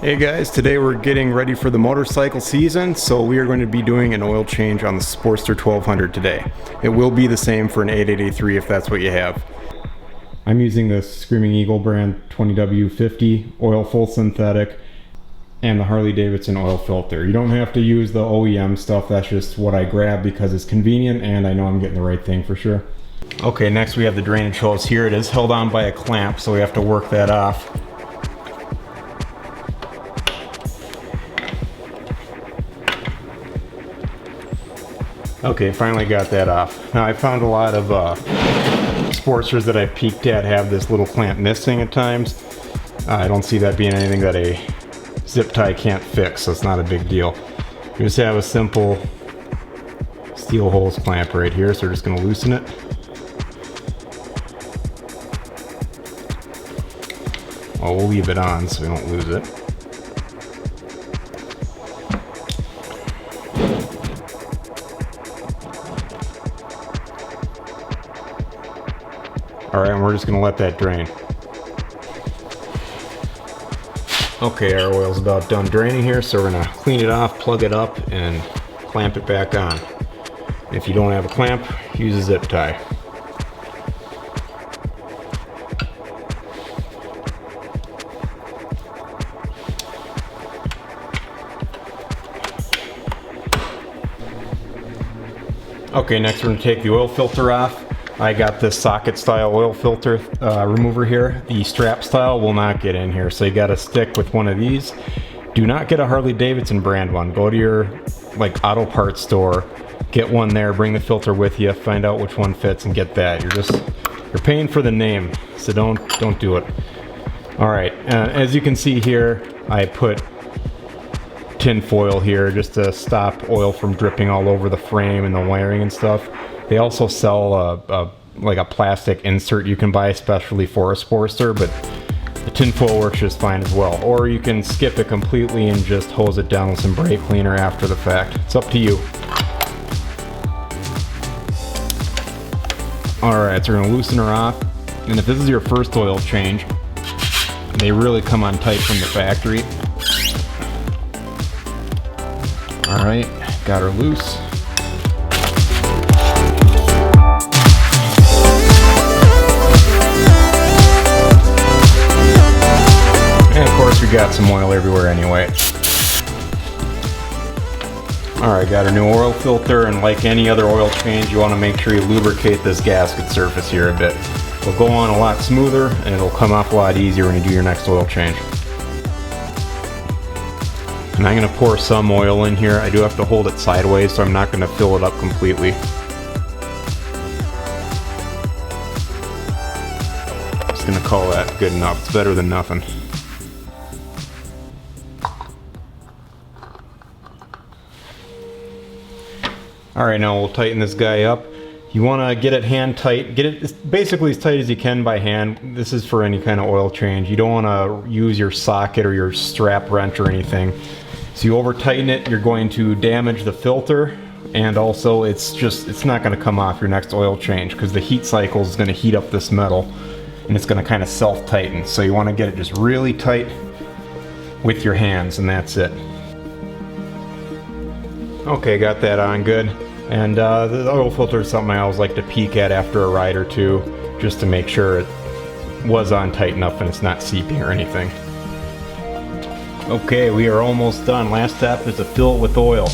Hey guys, today we're getting ready for the motorcycle season, so we are going to be doing an oil change on the Sportster 1200 today. It will be the same for an 8883 if that's what you have. I'm using the Screaming Eagle brand 20W50 oil full synthetic and the Harley Davidson oil filter. You don't have to use the OEM stuff, that's just what I grab because it's convenient and I know I'm getting the right thing for sure. Okay, next we have the drainage hose here. It is held on by a clamp, so we have to work that off. Okay, finally got that off. Now I found a lot of Sportsters that I've peeked at have this little clamp missing at times. I don't see that being anything that a zip tie can't fix, so it's not a big deal. You just have a simple steel hose clamp right here, so we're just going to loosen it. Well, we'll leave it on so we don't lose it. Alright, and we're just going to let that drain. Okay, our oil's about done draining here, so we're going to clean it off, plug it up, and clamp it back on. If you don't have a clamp, use a zip tie. Okay, next we're going to take the oil filter off. I got this socket style oil filter remover here. The strap style will not get in here, so you got to stick with one of these. Do not get a Harley Davidson brand one. Go to your auto parts store, get one there, bring the filter with you, find out which one fits and get that. You're paying for the name, so don't do it. All right, as you can see here, I put tin foil here just to stop oil from dripping all over the frame and the wiring and stuff. They also sell a plastic insert you can buy especially for a Sportster, but the tin foil works just fine as well. Or you can skip it completely and just hose it down with some brake cleaner after the fact. It's up to you. Alright, so we're going to loosen her off. And if this is your first oil change, they really come on tight from the factory. Alright, got her loose. And of course we got some oil everywhere anyway. Alright, got our new oil filter, and like any other oil change, you want to make sure you lubricate this gasket surface here a bit. It'll go on a lot smoother and it'll come off a lot easier when you do your next oil change. And I'm going to pour some oil in here. I do have to hold it sideways, so I'm not going to fill it up completely. Just going to call that good enough. It's better than nothing. Alright, now we'll tighten this guy up. You want to get it hand tight. Get it basically as tight as you can by hand. This is for any kind of oil change. You don't want to use your socket or your strap wrench or anything. So you over tighten it, you're going to damage the filter, and also it's not going to come off your next oil change because the heat cycle is going to heat up this metal and it's going to kind of self tighten. So you want to get it just really tight with your hands, and that's it. Okay, got that on good. And the oil filter is something I always like to peek at after a ride or two, just to make sure it was on tight enough and it's not seeping or anything. Okay, we are almost done. Last step is to fill it with oil.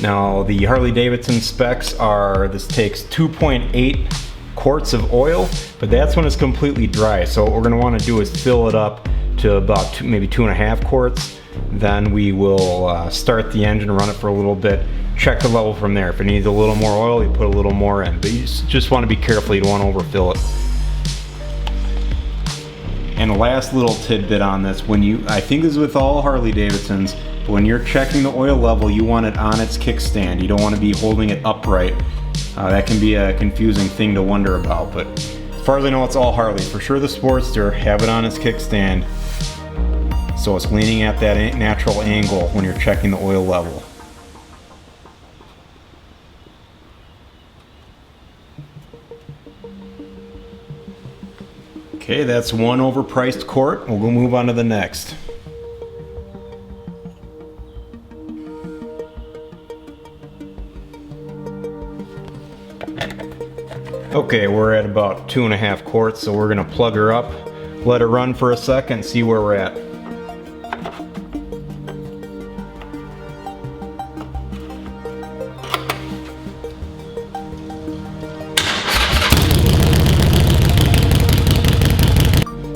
Now the Harley Davidson specs are, this takes 2.8 quarts of oil, but that's when it's completely dry. So what we're going to want to do is fill it up to about maybe 2.5 quarts. Then we will start the engine, run it for a little bit, check the level from there. If it needs a little more oil, you put a little more in, but you just want to be careful. You don't want to overfill it. And the last little tidbit on this, I think this is with all Harley Davidsons, but when you're checking the oil level, you want it on its kickstand. You don't want to be holding it upright. That can be a confusing thing to wonder about, but as far as I know, it's all Harley. For sure the Sportster, have it on its kickstand, so it's leaning at that natural angle when you're checking the oil level. Okay, that's one overpriced quart. We'll go move on to the next. Okay, we're at about 2.5 quarts, so we're gonna plug her up, let her run for a second, see where we're at.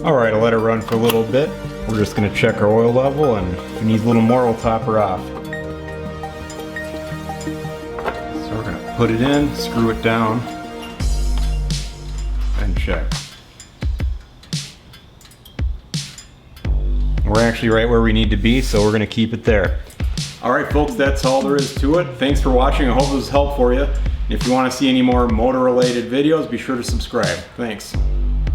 Alright, I'll let her run for a little bit. We're just gonna check our oil level, and if it needs a little more, we'll top her off. So we're gonna put it in, screw it down, and check. We're actually right where we need to be, so we're gonna keep it there. Alright folks, that's all there is to it. Thanks for watching. I hope it was helpful for you. If you want to see any more motor related videos, be sure to subscribe. Thanks.